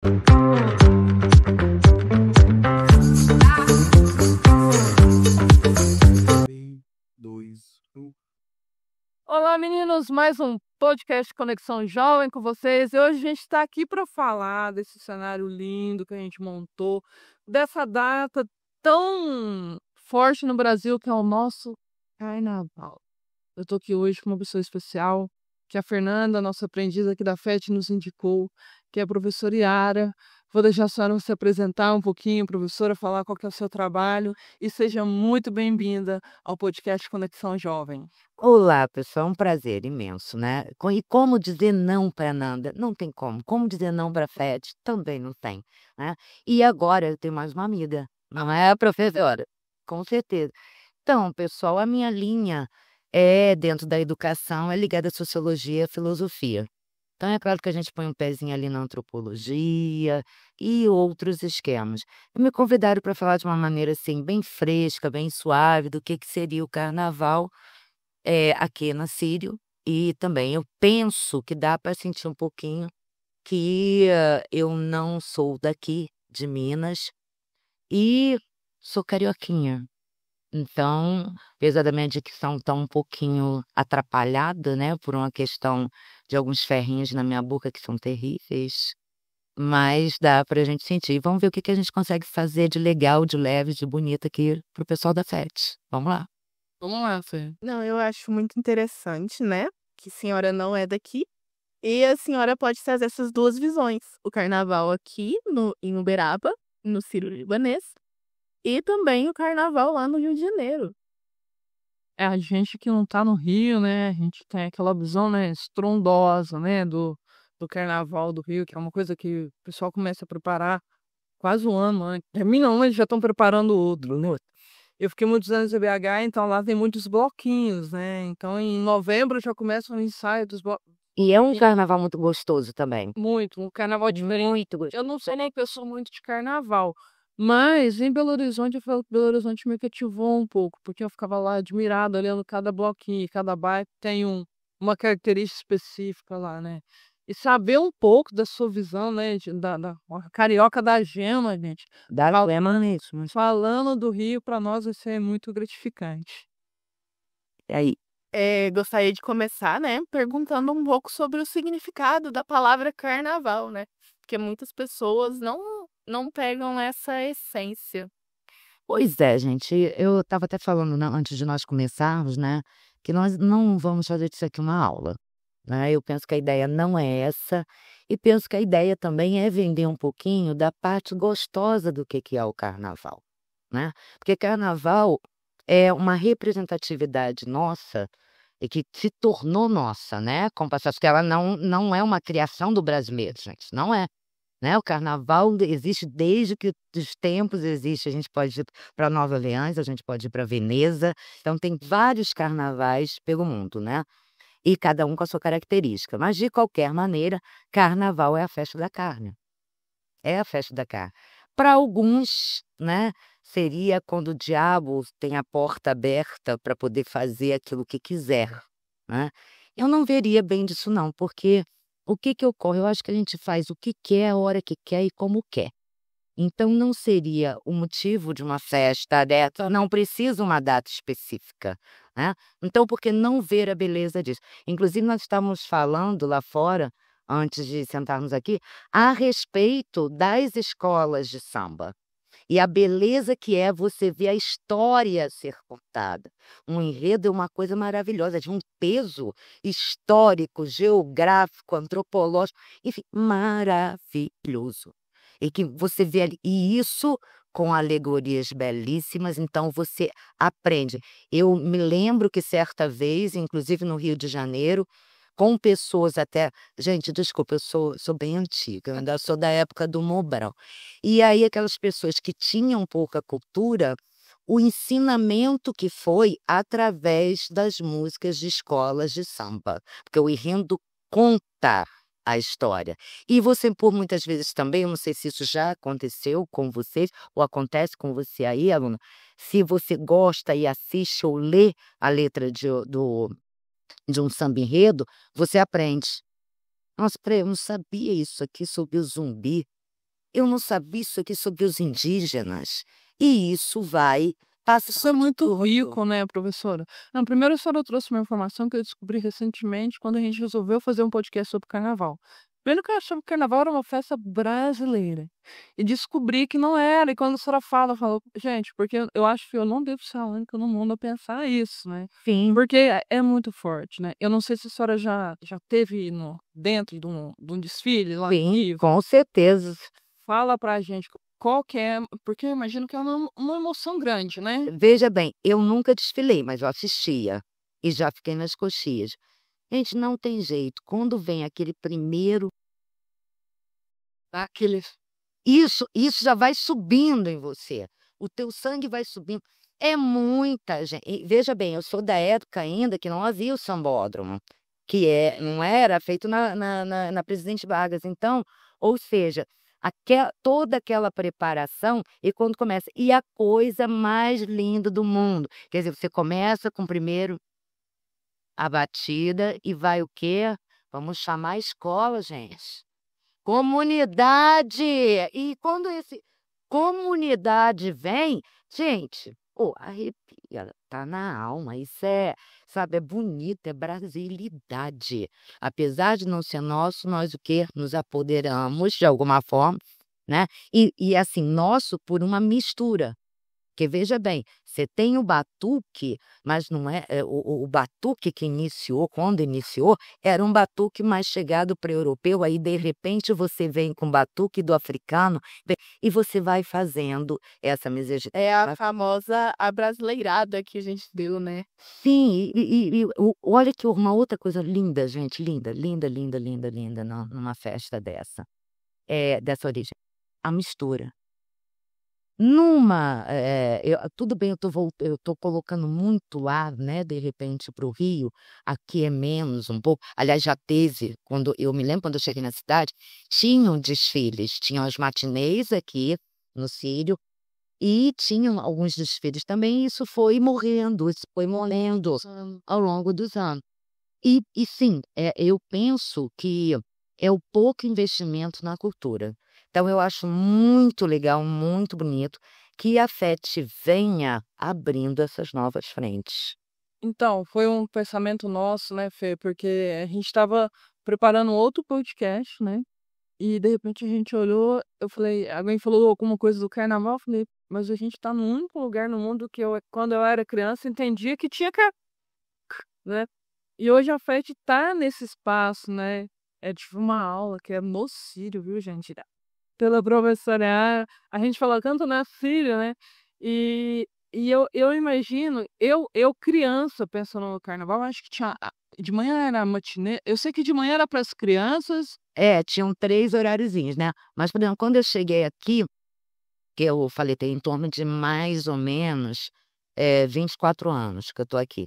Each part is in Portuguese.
3, 2, 1. Olá, meninos! Mais um podcast Conexão Jovem com vocês. E hoje a gente está aqui para falar desse cenário lindo que a gente montou, dessa data tão forte no Brasil que é o nosso Carnaval. Eu estou aqui hoje com uma pessoa especial, que é a Fernanda, nossa aprendiz aqui da FET, nos indicou, que é a professora Yara. Vou deixar a senhora se apresentar um pouquinho, professora, falar qual que é o seu trabalho e seja muito bem-vinda ao podcast Conexão Jovem. Olá, pessoal, é um prazer imenso, né? E como dizer não para Nanda? Não tem como. Como dizer não para Fed? Também não tem, né? E agora eu tenho mais uma amiga, não é a professora? Com certeza. Então, pessoal, a minha linha dentro da educação, é ligada à sociologia e à filosofia. Então, é claro que a gente põe um pezinho ali na antropologia e outros esquemas. E me convidaram para falar de uma maneira assim, bem fresca, bem suave, do que seria o carnaval aqui na Sírio. E também eu penso que dá para sentir um pouquinho que eu não sou daqui, de Minas, e sou carioquinha. Então, apesar da minha dicção estar um pouquinho atrapalhada, né, por uma questão de alguns ferrinhos na minha boca que são terríveis, mas dá pra gente sentir. Vamos ver o que a gente consegue fazer de legal, de leve, de bonito aqui pro pessoal da FET. Vamos lá. Vamos lá, Fê. Não, eu acho muito interessante, né? Que a senhora não é daqui. E a senhora pode trazer essas duas visões. O carnaval aqui em Uberaba, no Sírio-Libanês, e também o carnaval lá no Rio de Janeiro. É a gente que não tá no Rio, né? A gente tem aquela visão, né, estrondosa, né, do Carnaval do Rio, que é uma coisa que o pessoal começa a preparar quase um ano antes. Termina um, eles já estão preparando outro, né? Eu fiquei muitos anos em BH, então lá tem muitos bloquinhos, né? Então em novembro já começa o ensaio dos bloquinhos. E é um carnaval muito gostoso também. Muito, um carnaval diferente. Muito gostoso. Eu não sei nem que eu sou muito de carnaval, mas em Belo Horizonte, eu falo que Belo Horizonte me cativou um pouco, porque eu ficava lá admirada, olhando cada bloquinho, cada bairro tem uma característica específica lá, né? E saber um pouco da sua visão, né, da carioca da gema, gente. Dá problema nisso, mas Falando do Rio, para nós isso é muito gratificante. aí. Gostaria de começar, né, perguntando um pouco sobre o significado da palavra carnaval, né? Porque muitas pessoas não pegam essa essência. Pois é, gente, eu estava até falando, né, antes de nós começarmos, né, que nós não vamos fazer disso aqui uma aula, né? Eu penso que a ideia não é essa, e penso que a ideia também é vender um pouquinho da parte gostosa do que é o carnaval, né? Porque carnaval é uma representatividade nossa e que se tornou nossa, né? Com o passar, porque ela não é uma criação do brasileiro, gente, não é. Né, o carnaval existe desde que os tempos existe, a gente pode ir para Nova Orleans, a gente pode ir para Veneza, então tem vários carnavais pelo mundo, né, e cada um com a sua característica, mas de qualquer maneira, carnaval é a festa da carne, é a festa da carne. Para alguns, né, seria quando o diabo tem a porta aberta para poder fazer aquilo que quiser, né. Eu não veria bem disso não, porque o que ocorre? Eu acho que a gente faz o que quer, a hora que quer e como quer. Então não seria o motivo de uma festa dessa, não precisa uma data específica, né. Então por que não ver a beleza disso? Inclusive nós estávamos falando lá fora, antes de sentarmos aqui, a respeito das escolas de samba. E a beleza que é você ver a história ser contada. Um enredo é uma coisa maravilhosa, de um peso histórico, geográfico, antropológico, enfim, maravilhoso. E que você vê ali, e isso com alegorias belíssimas, então você aprende. Eu me lembro que certa vez, inclusive no Rio de Janeiro, com pessoas até, gente, desculpa, eu sou bem antiga, eu ainda sou da época do Mobral. E aí aquelas pessoas que tinham pouca cultura, o ensinamento que foi através das músicas de escolas de samba, porque o enredo conta a história. E você, por muitas vezes também, eu não sei se isso já aconteceu com vocês, ou acontece com você aí, aluna, se você gosta e assiste ou lê a letra de um samba-enredo, você aprende. Nossa, peraí, eu não sabia isso aqui sobre o zumbi. eu não sabia isso aqui sobre os indígenas. E isso vai passar. Isso é muito rico, né, professora? Não, primeiro a senhora trouxe uma informação que eu descobri recentemente quando a gente resolveu fazer um podcast sobre carnaval. Primeiro que eu achava que o carnaval era uma festa brasileira. E descobri que não era. E quando a senhora fala, eu falo, gente, porque eu acho que eu não devo ser a única no mundo a pensar isso, né? Sim. Porque é muito forte, né? Eu não sei se a senhora já teve dentro de um desfile lá no Sim, Rio. com certeza. Fala pra gente qual que é, porque eu imagino que é uma emoção grande, né? Veja bem, eu nunca desfilei, mas eu assistia. E já fiquei nas coxias. Gente, não tem jeito. Quando vem aquele primeiro, Aquele. isso já vai subindo em você. O teu sangue vai subindo. É muita gente. E veja bem, eu sou da época ainda que não havia o sambódromo, não era feito na Presidente Vargas. Então, ou seja, toda aquela preparação, e quando começa, e a coisa mais linda do mundo. Quer dizer, você começa com primeiro a batida e vai o quê? Vamos chamar a escola, gente. Comunidade! E quando esse comunidade vem, gente, arrepia, tá na alma. Isso sabe, é bonito, é brasilidade. Apesar de não ser nosso, nós o quê? Nos apoderamos de alguma forma, né? E assim, nosso por uma mistura. Porque veja bem, você tem o batuque, mas não o batuque que iniciou, quando iniciou, era um batuque mais chegado para o europeu, aí de repente você vem com o batuque do africano e você vai fazendo essa miscigenação. É a famosa abrasileirada que a gente deu, né? Sim, olha que uma outra coisa linda, gente, linda, linda, linda, linda, linda, numa festa dessa origem, a mistura. Tudo bem, eu tô colocando muito lá, né, de repente para o Rio, aqui é menos um pouco. Aliás, já teve, eu me lembro quando eu cheguei na cidade, tinham desfiles, tinham as matinês aqui no Círio, e tinham alguns desfiles também, e isso foi morrendo ao longo dos anos. E sim, eu penso que é o pouco investimento na cultura. Então, eu acho muito legal, muito bonito que a FET venha abrindo essas novas frentes. Então, foi um pensamento nosso, né, Fê? Porque a gente estava preparando outro podcast, né? E de repente a gente olhou, alguém falou alguma coisa do carnaval, eu falei, mas a gente tá no único lugar no mundo que quando eu era criança, entendia que tinha que, né? E hoje a FET tá nesse espaço, né? Tive uma aula que é no Círio, viu, gente? Pela professora, a gente fala tanto na Síria, né? E eu imagino, eu criança pensando no carnaval, acho que de manhã era matinê, eu sei que de manhã era para as crianças. Tinham 3 horáriozinhos, né? Mas, por exemplo, quando eu cheguei aqui, que eu falei, tem em torno de mais ou menos 24 anos que eu tô aqui.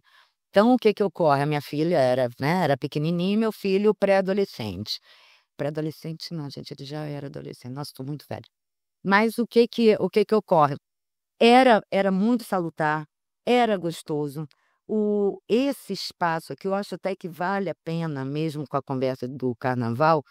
Então, o que ocorre? A minha filha era pequenininha e meu filho pré-adolescente. Pré-adolescente não, gente, ele já era adolescente. Nossa, estou muito velha. Mas o que ocorre? Era muito salutar, era gostoso. Esse espaço aqui, eu acho até que vale a pena, mesmo com a conversa do carnaval,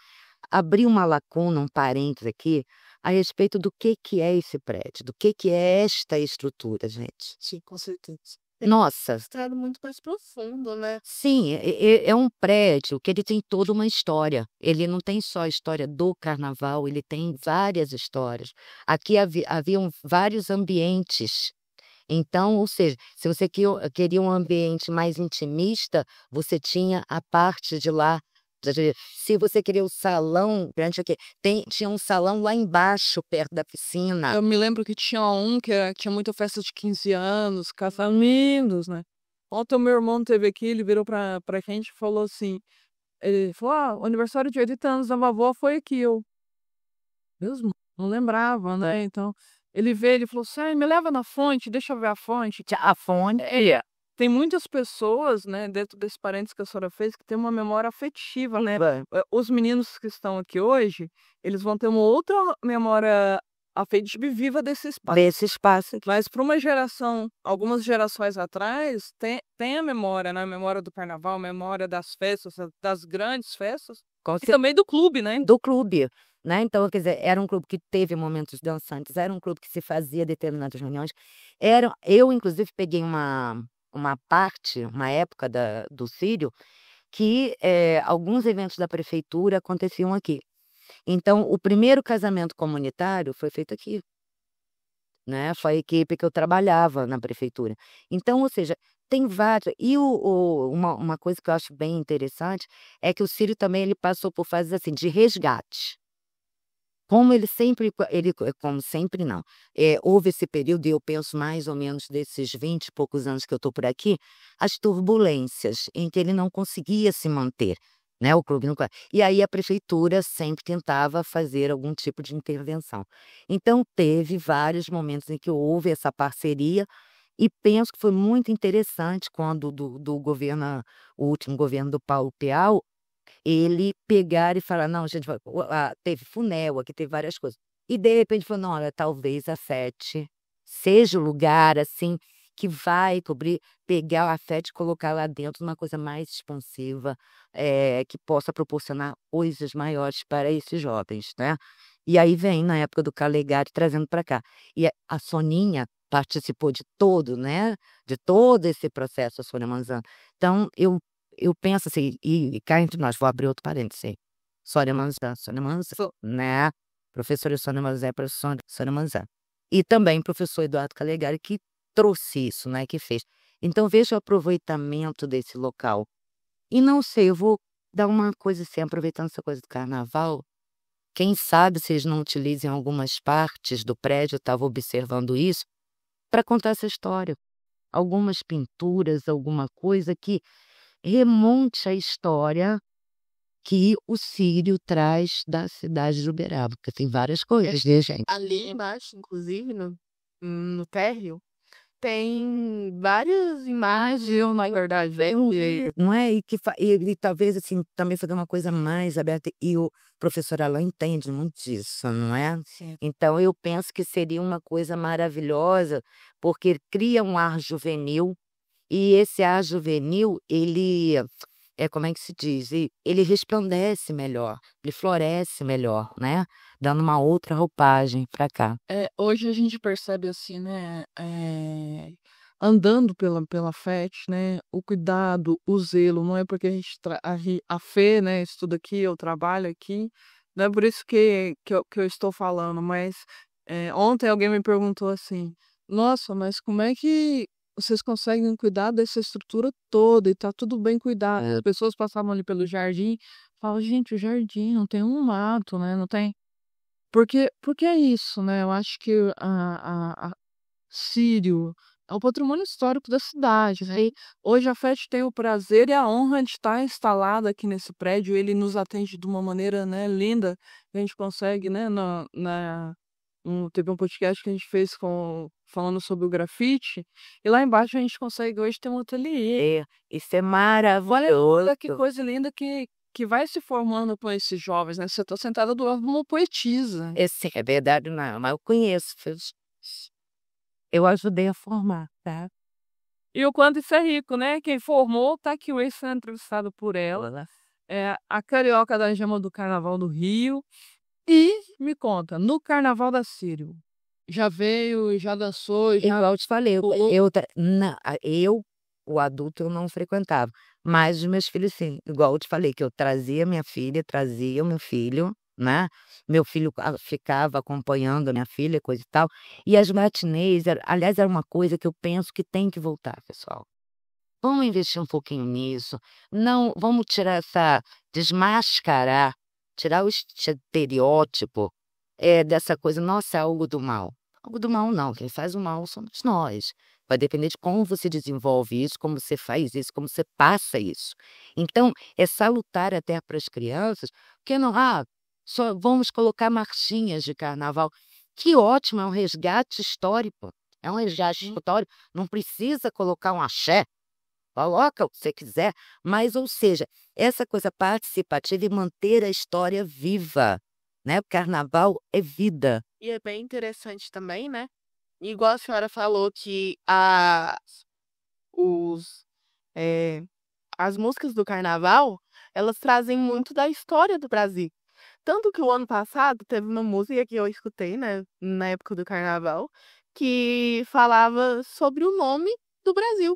abrir uma lacuna, um parênteses aqui, a respeito do que é esse prédio, do que é esta estrutura, gente. Sim, com certeza. Nossa, Estrado muito mais profundo, né? sim, é um prédio que ele tem toda uma história. Ele não tem só a história do carnaval, ele tem várias histórias. Aqui haviam vários ambientes. Então, ou seja, se você queria um ambiente mais intimista, você tinha a parte de lá. Se você queria o salão, grande aqui, tinha um salão lá embaixo, perto da piscina. Eu me lembro que tinha um que tinha muita festa de 15 anos, casamentos, né? Ontem o meu irmão teve aqui, ele virou pra gente e falou assim, ele falou, o aniversário de 80 anos da vovó foi aqui, eu mesmo não lembrava, né? Então, ele veio, ele falou assim, me leva na fonte, deixa eu ver a fonte. A fonte. Tem muitas pessoas, né, dentro desse parênteses que a senhora fez, que tem uma memória afetiva, né? Os meninos que estão aqui hoje, eles vão ter uma outra memória afetiva viva desse espaço. Desse espaço aqui. Mas para uma geração, algumas gerações atrás, tem a memória, né? A memória do carnaval, a memória das festas, das grandes festas, e também do clube, né? Do clube. né? Então, quer dizer, era um clube que teve momentos dançantes, era um clube que se fazia determinadas reuniões. Eu, inclusive, peguei uma parte, uma época do Sírio, que alguns eventos da prefeitura aconteciam aqui. Então, o primeiro casamento comunitário foi feito aqui, né? Foi a equipe que eu trabalhava na prefeitura. Então, ou seja, tem várias. E uma coisa que eu acho bem interessante é que o Sírio também ele passou por fases assim de resgate. Como como sempre não, houve esse período, e eu penso mais ou menos desses 20 e poucos anos que eu estou por aqui, as turbulências em que ele não conseguia se manter, né, o clube não e aí a prefeitura sempre tentava fazer algum tipo de intervenção. Então teve vários momentos em que houve essa parceria, e penso que foi muito interessante quando do governo o último governo do Paulo Peal, ele pegar e falar: "Não, gente, teve Funel, aqui teve várias coisas". E de repente falou: "Não, olha, talvez a FET seja o lugar, assim, que vai cobrir", pegar a FET e colocar lá dentro uma coisa mais expansiva, que possa proporcionar coisas maiores para esses jovens, né. E aí vem, na época do Calegari, trazendo para cá. E a Soninha participou de todo, né, de todo esse processo, a Sônia Manzano. Então eu penso assim, e cá entre nós, vou abrir outro parêntese aí. Sônia Manzan, né, professora Sônia Manzan, professora Sônia Manzan. E também professor Eduardo Calegari, que trouxe isso, né, que fez. Então veja o aproveitamento desse local. E não sei, eu vou dar uma coisa assim, aproveitando essa coisa do carnaval, quem sabe vocês não utilizem algumas partes do prédio, eu estava observando isso, para contar essa história. Algumas pinturas, alguma coisa que remonte à história que o Sírio traz da cidade de Uberaba, porque tem várias coisas, né, gente? Ali embaixo, inclusive, no térreo, tem várias imagens, na verdade, Não é? E talvez, assim, também fazer uma coisa mais aberta, e o professor Alain entende muito disso, não é? Sim. Então eu penso que seria uma coisa maravilhosa, porque cria um ar juvenil, e esse ar juvenil, ele como é que se diz? Ele resplandece melhor, ele floresce melhor, né, dando uma outra roupagem para cá. Hoje a gente percebe assim, né, andando pela FET, né, o cuidado, o zelo, não é porque a gente a Fê, né, estuda aqui, eu trabalho aqui, não é por isso que eu estou falando, mas ontem alguém me perguntou assim: "Nossa, mas como é que vocês conseguem cuidar dessa estrutura toda e tá tudo bem cuidado?" As pessoas passavam ali pelo jardim, falavam: "Gente, o jardim não tem um mato, né, não tem". Porque é isso, né, eu acho que a Sírio é o patrimônio histórico da cidade, né, e hoje a FET tem o prazer e a honra de estar instalada aqui nesse prédio, ele nos atende de uma maneira, né, linda, a gente consegue, né, teve um podcast que a gente fez falando sobre o grafite, e lá embaixo a gente consegue hoje ter um ateliê. Isso é Olha maravilhoso. que coisa linda que vai se formando com esses jovens, né, você tá sentada do lado de uma poetisa. Sim, é verdade não, mas eu conheço, eu ajudei a formar, tá. E o quanto isso é rico, né, quem formou tá aqui hoje sendo entrevistado por ela, é a carioca da gema do Carnaval do Rio. E me conta, no Carnaval da Sírio, já veio, já dançou, já Igual eu te falei, pulou? o adulto, eu não frequentava, mas os meus filhos sim, igual eu te falei que eu trazia minha filha, trazia o meu filho, né, meu filho ficava acompanhando a minha filha, coisa e tal, e as matinês aliás, era uma coisa que eu penso que tem que voltar, pessoal. Vamos investir um pouquinho nisso, não vamos desmascarar, tirar o estereótipo, dessa coisa: "Nossa, é algo do mal". Algo do mal não, quem faz o mal somos nós. Vai depender de como você desenvolve isso, como você faz isso, como você passa isso. Então, é salutar até para as crianças, porque não: só vamos colocar marchinhas de carnaval. Que ótimo, é um resgate histórico, é um resgate histórico, não precisa colocar um axé. Coloca o que você quiser, mas, ou seja, essa coisa participativa e manter a história viva, né, o carnaval é vida. E é bem interessante também, né? Igual a senhora falou que os, eh, as músicas do carnaval, elas trazem muito da história do Brasil. Tanto que o ano passado teve uma música que eu escutei, né, na época do carnaval, que falava sobre o nome do Brasil.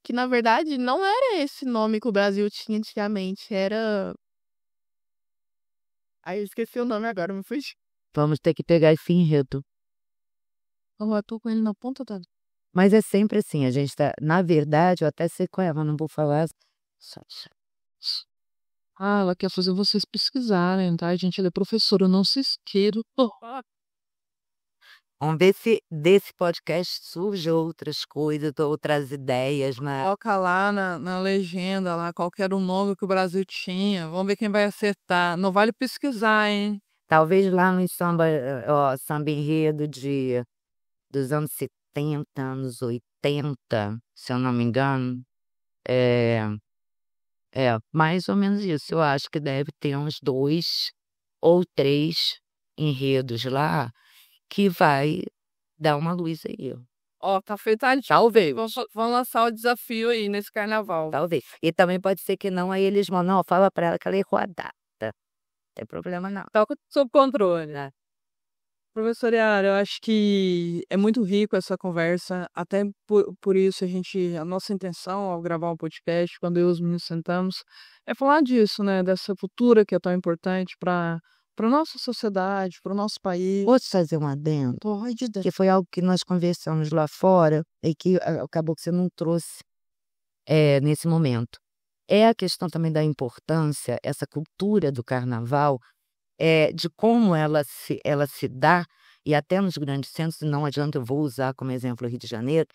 Que na verdade não era esse nome que o Brasil tinha antigamente, era. Aí eu esqueci o nome agora, me fugiu. Vamos ter que pegar esse enredo. Eu tô com ele na ponta da. Mas é sempre assim, a gente tá. Na verdade, eu até sei qual é, mas não vou falar. Ah, ela quer fazer vocês pesquisarem, tá? Gente, ela é professora, não se esqueça. Vamos ver se desse podcast surge outras coisas, outras ideias, né? Coloca lá na legenda, lá, qual que era o nome que o Brasil tinha. Vamos ver quem vai acertar. Não vale pesquisar, hein? Talvez lá no samba, samba enredo dos anos 70, anos 80, se eu não me engano. Mais ou menos isso. Eu acho que deve ter uns 2 ou 3 enredos lá que vai dar uma luz aí. Ó, tá feita a lista. Talvez. Vamos lançar o desafio aí nesse carnaval. Talvez. E também pode ser que não, aí eles vão, não, fala pra ela que ela errou a data. Não tem problema não. Tá sob controle. Né? Professora Yara, eu acho que é muito rico essa conversa, até por isso a nossa intenção ao gravar um podcast, quando eu e os meninos sentamos, é falar disso, né, dessa cultura que é tão importante para nossa sociedade, para o nosso país. Posso fazer um adendo? Pode, Que foi algo que nós conversamos lá fora e que acabou que você não trouxe nesse momento. É a questão também da importância, essa cultura do carnaval, de como ela se dá, e até nos grandes centros, não adianta, eu vou usar como exemplo o Rio de Janeiro,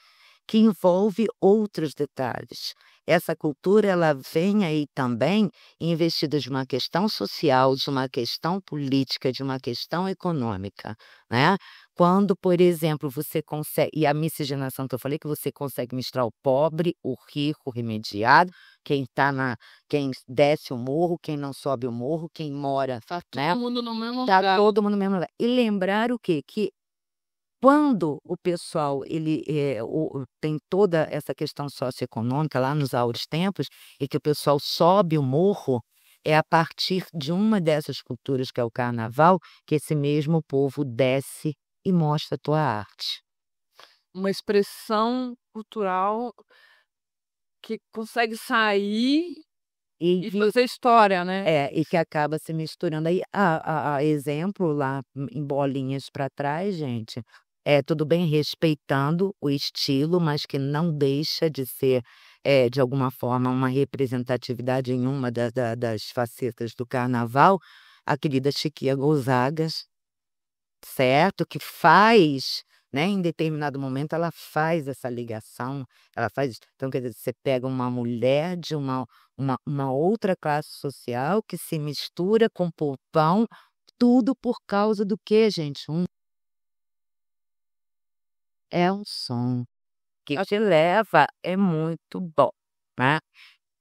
que envolve outros detalhes. Essa cultura ela vem aí também investida de uma questão social, de uma questão política, de uma questão econômica, né? Quando, por exemplo, você consegue, e a miscigenação que eu falei, que você consegue misturar o pobre, o rico, o remediado, quem desce o morro, quem não sobe o morro, quem mora, né? todo mundo no mesmo Tá lugar. todo mundo no mesmo lugar. E lembrar o quê? Que quando o pessoal tem toda essa questão socioeconômica lá nos áureos tempos, e que o pessoal sobe o morro, é a partir de uma dessas culturas, que é o carnaval, que esse mesmo povo desce e mostra a tua arte. Uma expressão cultural que consegue sair e fazer história, né? E que acaba se misturando. Aí, a exemplo lá em bolinhas para trás, gente, tudo bem respeitando o estilo, mas que não deixa de ser, de alguma forma, uma representatividade em uma das facetas do carnaval, a querida Chiquinha Gonzaga, certo? Que faz, né, em determinado momento, ela faz essa ligação, ela faz. Então, quer dizer, você pega uma mulher de uma outra classe social que se mistura com o povão, tudo por causa do quê, gente? É um som que te leva, é muito bom, né?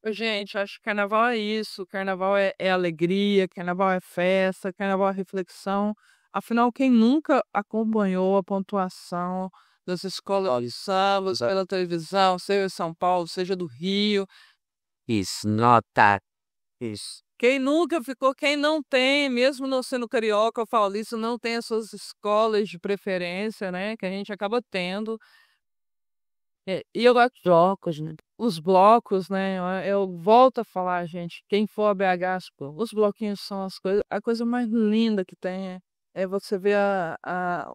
Gente, acho que carnaval é isso. Carnaval é alegria, carnaval é festa, carnaval é reflexão. Afinal, quem nunca acompanhou a pontuação das escolas de samba pela televisão, seja de São Paulo, seja do Rio? Isso, nota. Isso. Quem nunca ficou, quem não tem, mesmo não sendo carioca ou paulista, não tem as suas escolas de preferência, né? Que a gente acaba tendo. E eu gosto Blocos, né? os blocos, né? Eu volto a falar, gente, quem for a BH, os bloquinhos são a coisa mais linda que tem. É você ver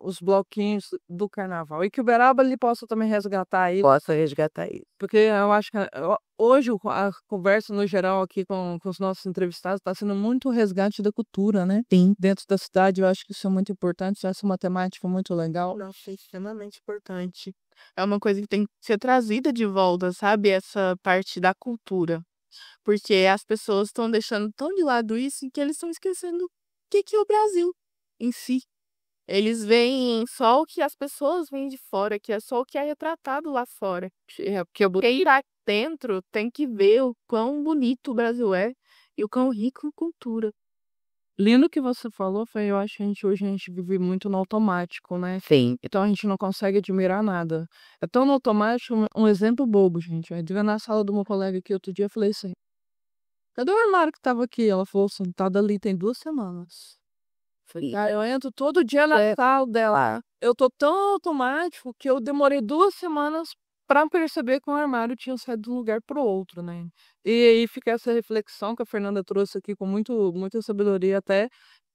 os bloquinhos do carnaval. E que o Uberaba ele possa também resgatar isso. Posso resgatar isso. Porque eu acho que hoje a conversa no geral aqui com os nossos entrevistados está sendo muito resgate da cultura, né? Sim. Dentro da cidade, eu acho que isso é muito importante. Essa é uma temática muito legal. Nossa, é extremamente importante. É uma coisa que tem que ser trazida de volta, sabe? Essa parte da cultura. Porque as pessoas estão deixando tão de lado isso que eles estão esquecendo o que é o Brasil em si. Eles veem só o que as pessoas veem de fora, que é só o que é retratado lá fora. Porque quem lá dentro tem que ver o quão bonito o Brasil é e o quão rico em cultura. Lindo que você falou, Fê, eu acho que hoje a gente vive muito no automático, né? Sim. Então a gente não consegue admirar nada. É tão no automático, um exemplo bobo, gente. Eu devia na sala do meu colega aqui outro dia, eu falei assim, cadê o armário que tava aqui? Ela falou, sentada ali tem 2 semanas. Falei, Cara, eu entro todo dia na sala dela. Eu tô tão automático que eu demorei 2 semanas pra perceber que o armário tinha saído de um lugar pro outro, né? E aí fica essa reflexão que a Fernanda trouxe aqui com muita sabedoria até,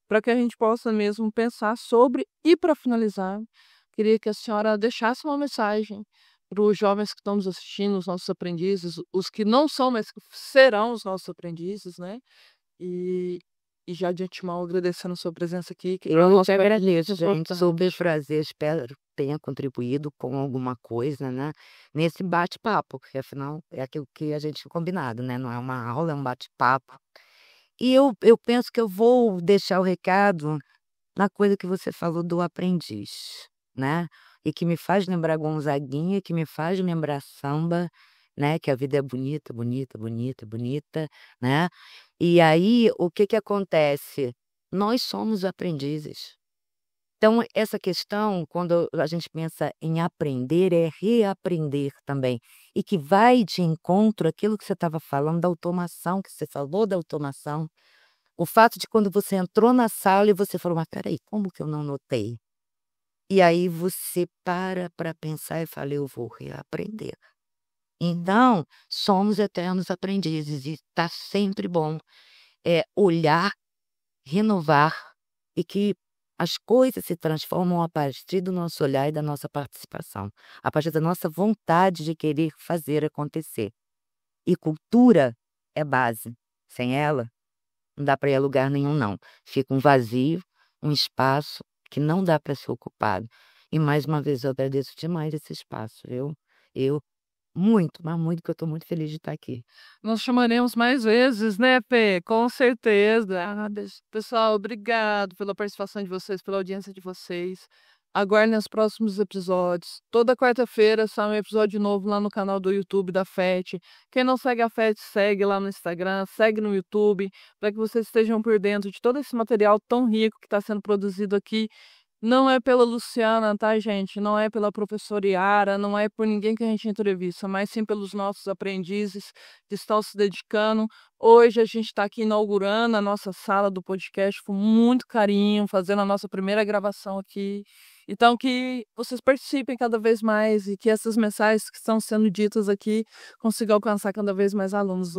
para que a gente possa mesmo pensar sobre. E para finalizar, queria que a senhora deixasse uma mensagem para os jovens que estão nos assistindo, os nossos aprendizes, os que não são, mas que serão os nossos aprendizes, né? E, e já de antemão agradecendo a sua presença aqui. Eu te agradeço, gente. Super prazer. Espero que tenha contribuído com alguma coisa, né? Nesse bate-papo, porque afinal é aquilo que a gente tinha combinado, né? Não é uma aula, é um bate-papo. E eu penso que eu vou deixar o recado na coisa que você falou do aprendiz, né? E que me faz lembrar Gonzaguinha, que me faz lembrar samba, né? Que a vida é bonita, bonita, bonita, bonita, né? E aí, o que que acontece? Nós somos aprendizes. Então, essa questão, quando a gente pensa em aprender, é reaprender também. E que vai de encontro àquilo que você estava falando da automação, que você falou da automação. O fato de quando você entrou na sala e você falou, mas peraí, como que eu não notei? E aí você para pensar e fala, eu vou reaprender. Então, somos eternos aprendizes e está sempre bom olhar, renovar e que as coisas se transformam a partir do nosso olhar e da nossa participação, a partir da nossa vontade de querer fazer acontecer. E cultura é base. Sem ela, não dá para ir a lugar nenhum, não. Fica um vazio, um espaço que não dá para ser ocupado. E mais uma vez eu agradeço demais esse espaço. Eu muito, mas muito, que eu estou muito feliz de estar aqui. Nós chamaremos mais vezes, né, Fê? Com certeza. Pessoal, obrigado pela participação de vocês, pela audiência de vocês. Aguardem os próximos episódios. Toda quarta-feira sai um episódio novo lá no canal do YouTube da FET. Quem não segue a FET, segue lá no Instagram, segue no YouTube, para que vocês estejam por dentro de todo esse material tão rico que está sendo produzido aqui. Não é pela Luciana, tá, gente? Não é pela professora Yara, não é por ninguém que a gente entrevista, mas sim pelos nossos aprendizes que estão se dedicando. Hoje a gente está aqui inaugurando a nossa sala do podcast com muito carinho, fazendo a nossa primeira gravação aqui. Então, que vocês participem cada vez mais e que essas mensagens que estão sendo ditas aqui consigam alcançar cada vez mais alunos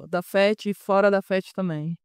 da FET e fora da FET também.